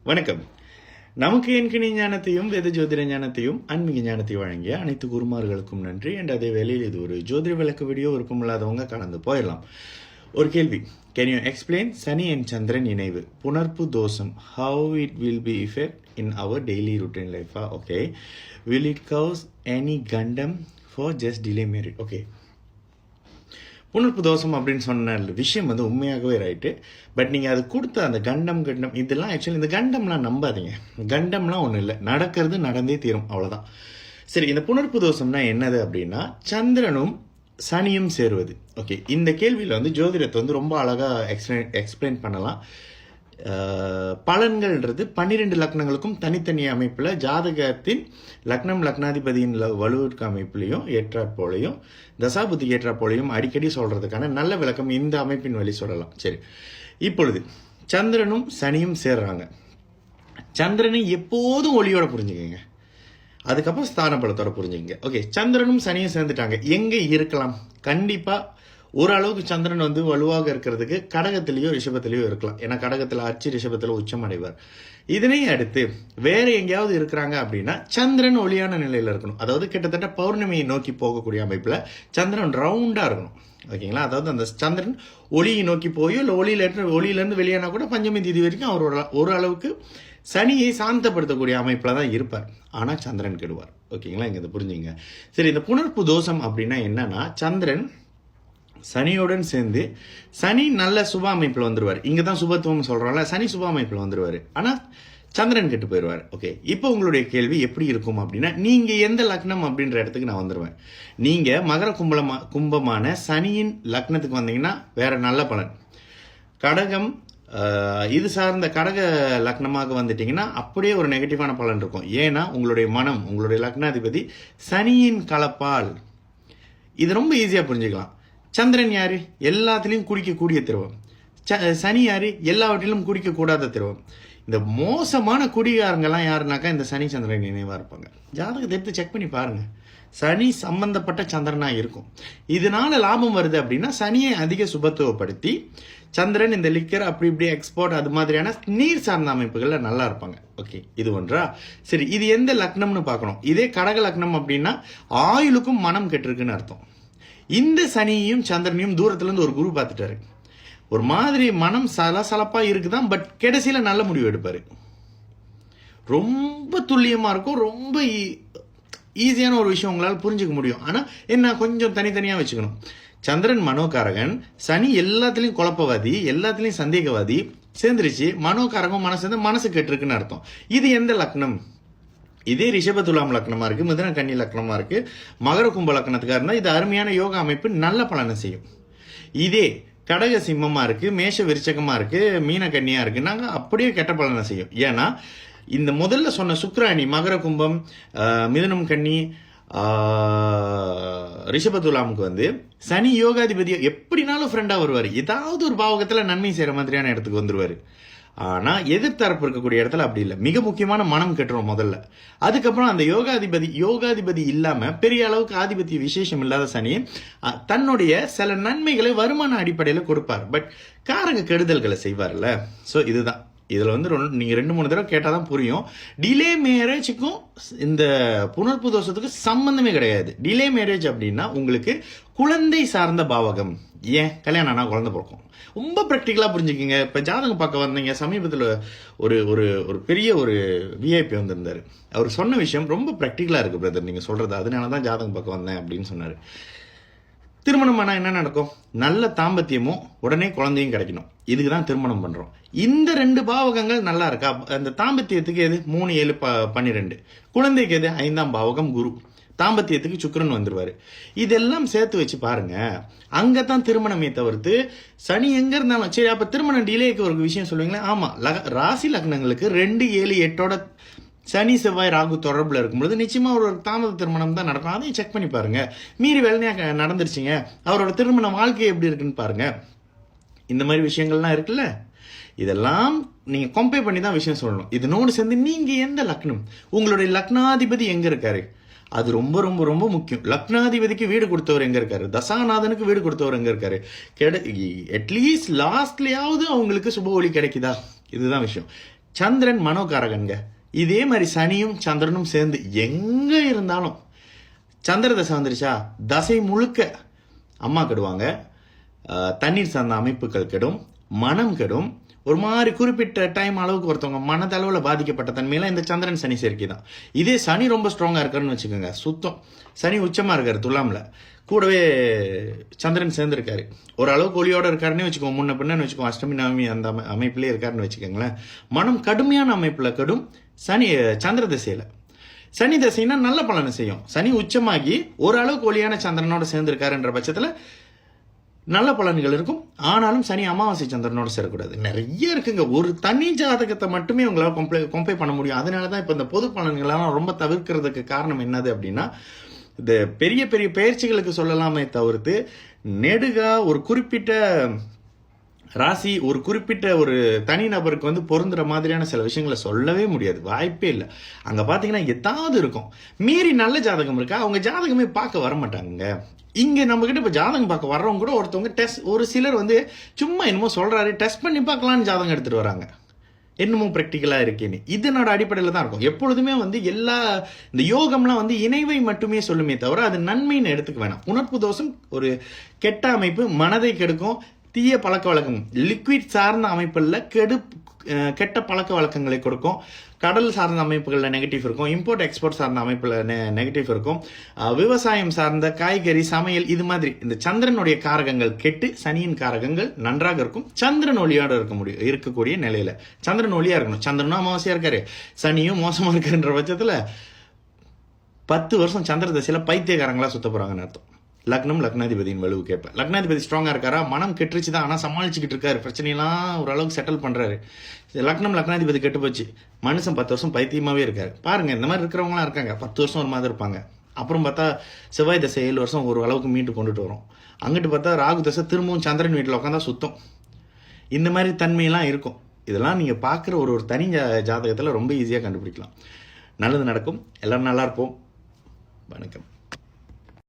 வணக்கம். நமக்கு என்கிற ஞானத்தையும் வேத ஜோதிட ஞானத்தையும் ஆன்மீக ஞானத்தையும் வழங்கிய அனைத்து குருமார்களுக்கும் நன்றி. அண்ட் அதே வேளையில் இது ஒரு ஜோதிட விளக்கு வீடியோ. விருப்பமில்லாதவங்க கடந்து போயிடலாம். ஒரு கேள்வி. கேன் யூ எக்ஸ்பிளைன் சனி அண்ட் சந்திரன் இணைவு புணர்ப்பு தோஷம் how it will be effect in our daily routine லைஃபா? Okay. Will it cause any கண்டம் for just delay married? Okay. புணர்ப்பு தோஷம் அப்படின்னு சொன்ன விஷயம் உண்மையாகவே ரைட்டு. பட் நீங்கள் அது கொடுத்த அந்த கண்டம் இதெல்லாம் ஆக்சுவலி இந்த கண்டம்லாம் நம்பாதீங்க. கண்டம்லாம் ஒன்றும் இல்லை, நடக்கிறது நடந்தே தீரும், அவ்வளோதான். சரி, இந்த புணர்ப்பு தோஷம்னா என்னது அப்படின்னா சந்திரனும் சனியும் சேருவது. ஓகே, இந்த கேள்வியில் ஜோதிடத்தை ரொம்ப அழகாக எக்ஸ்பிளைன் பண்ணலாம். பலன்கள்ன்றது 12 லக்னங்களுக்கும் தனித்தனி அமைப்பில் ஜாதகத்தின் லக்னம் லக்னாதிபதியின் வலுவிற்கு அமைப்புலையும் ஏற்றாற்போலையும் தசாபுத்தி ஏற்றாற்போலையும் அடிக்கடி சொல்கிறதுக்கான நல்ல விளக்கம் இந்த அமைப்பின் வழி சொல்லலாம். சரி, இப்பொழுது சந்திரனும் சனியும் சேர்றாங்க. சந்திரனை எப்போதும் ஒளியோட புரிஞ்சுக்கங்க, அதுக்கப்புறம் ஸ்தான பலத்தோட புரிஞ்சுக்கங்க. ஓகே, சந்திரனும் சனியும் சேர்ந்துட்டாங்க. எங்கே இருக்கலாம்? கண்டிப்பாக ஓரளவுக்கு சந்திரன் வலுவாக இருக்கிறதுக்கு கடகத்திலேயோ ரிஷபத்திலேயோ இருக்கலாம். ஏன்னா கடகத்தில் ஆட்சி, ரிஷபத்தில் உச்சம் அடைவார். இதனை அடுத்து வேற எங்கேயாவது இருக்கிறாங்க அப்படின்னா சந்திரன் ஒளியான நிலையில் இருக்கணும். அதாவது கிட்டத்தட்ட பௌர்ணமியை நோக்கி போகக்கூடிய அமைப்பில் சந்திரன் ரவுண்டாக இருக்கணும். ஓகேங்களா? அதாவது அந்த சந்திரன் ஒளியை நோக்கி போயோ இல்லை ஒளியிலேருந்து வெளியானா கூட பஞ்சமி தேதி வரைக்கும் அவர் ஓரளவுக்கு சனியை சாந்தப்படுத்தக்கூடிய அமைப்பில் தான் இருப்பார். ஆனால் சந்திரன் கெடுவார். ஓகேங்களா? இங்கே இதை புரிஞ்சுங்க. சரி, இந்த புணர்ப்பு தோஷம் அப்படின்னா என்னன்னா சந்திரன் சனியுடன் சேர்ந்து சனி நல்ல சுப அமைப்பில் வந்துடுவார். இங்கே தான் சுபத்துவம் சொல்கிறோம்ல, சனி சுப அமைப்பில் வந்துடுவார். ஆனால் சந்திரன் கெட்டு போயிடுவார். ஓகே, இப்போ உங்களுடைய கேள்வி எப்படி இருக்கும் அப்படின்னா நீங்கள் எந்த லக்னம் அப்படின்ற இடத்துக்கு நான் வந்துடுவேன். நீங்கள் மகர கும்பமான சனியின் லக்னத்துக்கு வந்தீங்கன்னா வேற நல்ல பலன். கடகம் இது சார்ந்த கடக லக்னமாக வந்துட்டீங்கன்னா அப்படியே ஒரு நெகட்டிவான பலன் இருக்கும். ஏன்னா உங்களுடைய மனம், உங்களுடைய லக்னாதிபதி சனியின் கலப்பால். இது ரொம்ப ஈஸியாக புரிஞ்சுக்கலாம். சந்திரன் யாரு? எல்லாத்திலையும் குடிக்கக்கூடிய திரவம். சனி யாரு? எல்லாவற்றிலும் குடிக்கக்கூடாத திரவம். இந்த மோசமான குடிகாரங்கெல்லாம் யாருனாக்கா இந்த சனி சந்திரன் நினைவாக இருப்பாங்க. ஜாதகத்தை எடுத்து செக் பண்ணி பாருங்க, சனி சம்பந்தப்பட்ட சந்திரனா இருக்கும். இதனால லாபம் வருது அப்படின்னா சனியை அதிக சுபத்துவப்படுத்தி சந்திரன் இந்த லிக்கர் அப்படி இப்படி எக்ஸ்போர்ட் அது மாதிரியான நீர் சார்ந்த அமைப்புகள்ல நல்லா இருப்பாங்க. ஓகே, இது ஒன்றா. சரி, இது எந்த லக்னம்னு பார்க்கணும். இதே கடக லக்னம் அப்படின்னா ஆயுளுக்கும் மனம் கெட்டிருக்குன்னு அர்த்தம். இந்த சனியையும் சந்திரனையும் தூரத்துல இருந்து ஒரு குரு பார்த்துட்டாரு. ஒரு மாதிரி மனம் சலசலப்பா இருக்குதான், பட் கடைசியில நல்ல முடிவு எடுப்பாரு. ரொம்ப துல்லியமா இருக்கும். ரொம்ப ஈஸியான ஒரு விஷயம் உங்களால் புரிஞ்சுக்க முடியும். ஆனா என்ன, கொஞ்சம் தனித்தனியா வச்சுக்கணும். சந்திரன் மனோகாரகன், சனி எல்லாத்துலயும் குழப்பவாதி, எல்லாத்துலயும் சந்தேகவாதி. சேர்ந்துருச்சு, மனோகாரகம் மனசு மனசு கெட்டிருக்குன்னு அர்த்தம். இது எந்த லக்னம்? இதே ரிஷப துலாம் லக்னமா இருக்கு, மிதுன கன்னி லக்னமா இருக்கு, மகர கும்ப லக்னத்துக்காக இருந்தால் இது அருமையான யோகா அமைப்பு, நல்ல பலனை செய்யும். இதே கடக சிம்மமா இருக்கு, மேஷ விருச்சகமா இருக்கு, மீன கன்னியா இருக்கு, நாங்கள் அப்படியே கெட்ட பலனை செய்யும். ஏன்னா இந்த முதல்ல சொன்ன சுக்கிராணி மகர கும்பம், மிதுனம் கன்னி, ரிஷப துலாமுக்கு சனி யோகாதிபதி எப்படினாலும் ஃப்ரெண்டா வருவார். ஏதாவது ஒரு பாவகத்தில் நன்மை செய்யற மாதிரியான இடத்துக்கு வந்துருவாரு. ஆனா எதிர்த்தரப்பு இருக்கக்கூடிய இடத்துல அப்படி இல்லை. மிக முக்கியமான மனம் கெட்டுரும் முதல்ல. அதுக்கப்புறம் அந்த யோகாதிபதி இல்லாம பெரிய அளவுக்கு ஆதிபத்திய விசேஷம் இல்லாத சனி தன்னுடைய சில நன்மைகளை வருமான அடிப்படையில் கொடுப்பார். பட் காரங்க கெடுதல்களை செய்வார்ல. ஸோ இதுதான் இதுல நீங்க 2-3 தடவை கேட்டாதான் புரியும். டிலே மேரேஜுக்கும் இந்த புணர்ப்பு தோஷத்துக்கு சம்பந்தமே கிடையாது. டிலே மேரேஜ் அப்படின்னா உங்களுக்கு குழந்தை சார்ந்த பாவகம். ஏன் கல்யாணம் ஆனா குழந்தை பிறக்கும். ரொம்ப ப்ராக்டிக்கலா புரிஞ்சுக்கிங்க. இப்ப ஜாதகம் பார்க்க வந்தீங்க, சமீபத்தில் ஒரு ஒரு ஒரு பெரிய ஒரு விஐபி வந்திருந்தாரு. அவர் சொன்ன விஷயம் ரொம்ப ப்ராக்டிக்கலா இருக்கு பிரதர் நீங்க சொல்றது, அதனாலதான் ஜாதகம் பார்க்க வந்தேன் அப்படின்னு சொன்னாரு. திருமணம் ஆனா என்ன நடக்கும்? நல்ல தாம்பத்தியமும் உடனே குழந்தையும் கிடைக்கணும். இதுக்கு தான் திருமணம் பண்றோம். இந்த 2 பாவகங்கள் நல்லா இருக்கா? அந்த தாம்பத்தியத்துக்கு எது? 3, 7, 12. குழந்தைக்கு எது? 5ஆம் பாவகம் குரு. தாம்பத்தியத்துக்கு சுக்கிரன் வந்துருவாரு. இதெல்லாம் சேர்த்து வச்சு பாருங்க. அங்கதான் திருமணமே தவிர்த்து சனி எங்க இருந்தாலும் சரி. அப்ப திருமணம் டிலேக்கு ஒரு விஷயம் சொல்லுவீங்களா? ஆமா, ராசி லக்னங்களுக்கு 2, 7, 8 சனி செவ்வாய் ராகு தொடர்புல இருக்கும்போது நிச்சயமா ஒரு தாமத திருமணம் தான் நடக்கும். அதையும் செக் பண்ணி பாருங்க. மீறி வெள்ளையா நடந்துருச்சுங்க, அவரோட திருமண வாழ்க்கை எப்படி இருக்குன்னு பாருங்க. இந்த மாதிரி விஷயங்கள்லாம் இருக்குல்ல, இதெல்லாம் நீங்க கம்பேர் பண்ணி தான் விஷயம் சொல்லணும். இதனோடு சேர்ந்து நீங்க எந்த லக்னம், உங்களுடைய லக்னாதிபதி எங்க இருக்காரு, அது ரொம்ப ரொம்ப ரொம்ப முக்கியம். லக்னாதிபதிக்கு வீடு கொடுத்தவர் எங்க இருக்காரு, தசாநாதனுக்கு வீடு கொடுத்தவர் எங்க இருக்காரு, அட்லீஸ்ட் லாஸ்ட்லயாவது அவங்களுக்கு சுப ஒளி கிடைக்குதா? இதுதான் விஷயம். சந்திரன் மனோகாரகன்க. இதே மாதிரி சனியும் சந்திரனும் சேர்ந்து எங்கே இருந்தாலும் சந்திர தசை வந்துருச்சா தசை முழுக்க அம்மா கெடுவாங்க, தண்ணீர் சார்ந்த அமைப்புகள் கெடும், மனம் கெடும். ஒரு மாதிரி குறிப்பிட்ட டைம் அளவுக்கு ஒருத்தவங்க மனதளவில் பாதிக்கப்பட்ட தன்மையில இந்த சந்திரன் சனி சேர்க்கை தான். இதே சனி ரொம்ப ஸ்ட்ராங்காக இருக்காருன்னு வச்சுக்கோங்க, சுத்தம். சனி உச்சமாக இருக்காரு துலாமில், கூடவே சந்திரன் சேர்ந்துருக்காரு, ஓரளவுக்கு ஒளியோடு இருக்காருன்னே வச்சுக்கோங்க, முன்ன பின்னு வச்சுக்கோங்க, அஷ்டமி நவமி அந்த அமைப்புலேயே இருக்காருன்னு வச்சுக்கோங்களேன். மனம் கடுமையான அமைப்பில் கெடும் சனி சந்திர திசையில். சனி தசைனா நல்ல பலனை செய்யும். சனி உச்சமாகி ஓரளவுக்கு ஒளியான சந்திரனோட சேர்ந்துருக்காருன்ற பட்சத்தில் நல்ல பலன்கள் இருக்கும். ஆனாலும் சனி அமாவாசை சந்திரனோட சேரக்கூடாது. நிறைய இருக்குங்க. ஒரு தனி ஜாதகத்தை மட்டுமே உங்களால் கம்பேர் பண்ண முடியும். அதனால தான் இப்போ இந்த பொது பலன்களெல்லாம் ரொம்ப தவிர்க்கிறதுக்கு காரணம் என்னது அப்படின்னா, இந்த பெரிய பெரிய பயிற்சிகளுக்கு சொல்லலாமே தவிர்த்து நெடுகா ஒரு குறிப்பிட்ட ராசி ஒரு குறிப்பிட்ட ஒரு தனிநபருக்கு வந்து பொருந்துற மாதிரியான சில விஷயங்களை சொல்லவே முடியாது, வாய்ப்பே இல்லை. அங்கே பார்த்தீங்கன்னா எதாவது இருக்கும். மீறி நல்ல ஜாதகம் இருக்கா, அவங்க ஜாதகமே பார்க்க வரமாட்டாங்க. இங்கே நம்மக்கிட்ட இப்போ ஜாதகம் பார்க்க வர்றவங்க கூட ஒருத்தவங்க ஒரு சிலர் வந்து சும்மா என்னமோ சொல்கிறாரு, டெஸ்ட் பண்ணி பார்க்கலான்னு ஜாதகம் எடுத்துகிட்டு வராங்க, என்னமோ ப்ராக்டிக்கலாக இருக்கேன்னு. இதனோட அடிப்படையில் தான் இருக்கும். எப்பொழுதுமே வந்து இந்த யோகம்லாம் வந்து இணைவை மட்டுமே சொல்லுமே தவிர அது நன்மைன்னு எடுத்துக்க வேணாம். உணர்ப்பு தோஷம் ஒரு கெட்ட அமைப்பு, மனதை கெடுக்கும். தீய பழக்க வழக்கம், லிக்விட் சார்ந்த அமைப்புகளில் கெட்ட பழக்க வழக்கங்களை கொடுக்கும். கடல் சார்ந்த அமைப்புகளில் நெகட்டிவ் இருக்கும். இம்போர்ட் எக்ஸ்போர்ட் சார்ந்த அமைப்பில் நெகட்டிவ் இருக்கும். விவசாயம் சார்ந்த காய்கறி சமையல் இது மாதிரி இந்த சந்திரனுடைய காரகங்கள் கெட்டு சனியின் காரகங்கள் நன்றாக இருக்கும். சந்திரன் ஒளியோடு இருக்கக்கூடிய நிலையில சந்திரன் ஒளியா இருக்கணும். சந்திரனும் அமாவாசையா இருக்காரு, சனியும் மோசமா இருக்காருன்ற பட்சத்தில் 10 வருஷம் சந்திர தசையில பைத்தியக்காரங்களா சுத்த போறாங்கன்னு அர்த்தம். லக்னம் லக்னாதிபதியின் வலுவு கேட்பேன். லக்னாதிபதி ஸ்ட்ராங்காக இருக்காரா, மனம் கெட்டுருச்சு தான், ஆனால் சமாளிச்சுக்கிட்டு இருக்காரு, பிரச்சனையெல்லாம் ஓரளவுக்கு செட்டில் பண்ணுறாரு. லக்னம் லக்னாதிபதி கெட்டு போச்சு, மனுஷன் 10 வருஷம் பைத்தியமாகவே இருக்காரு. பாருங்கள், இந்த மாதிரி இருக்கிறவங்களாம் இருக்காங்க. 10 வருஷம் ஒரு மாதிரி இருப்பாங்க. அப்புறம் பார்த்தா செவ்வாய் தசை 7 வருஷம் ஒரு அளவுக்கு மீட்டு கொண்டுட்டு வரும். அங்கிட்டு பார்த்தா ராகு தசை திரும்பவும் சந்திரன் வீட்டில் உட்காந்தா சுத்தம். இந்த மாதிரி தன்மையெல்லாம் இருக்கும். இதெல்லாம் நீங்கள் பார்க்குற ஒரு தனி ஜாதகத்தில் ரொம்ப ஈஸியாக கண்டுபிடிக்கலாம். நல்லது நடக்கும். எல்லோரும் நல்லா இருப்போம். வணக்கம்.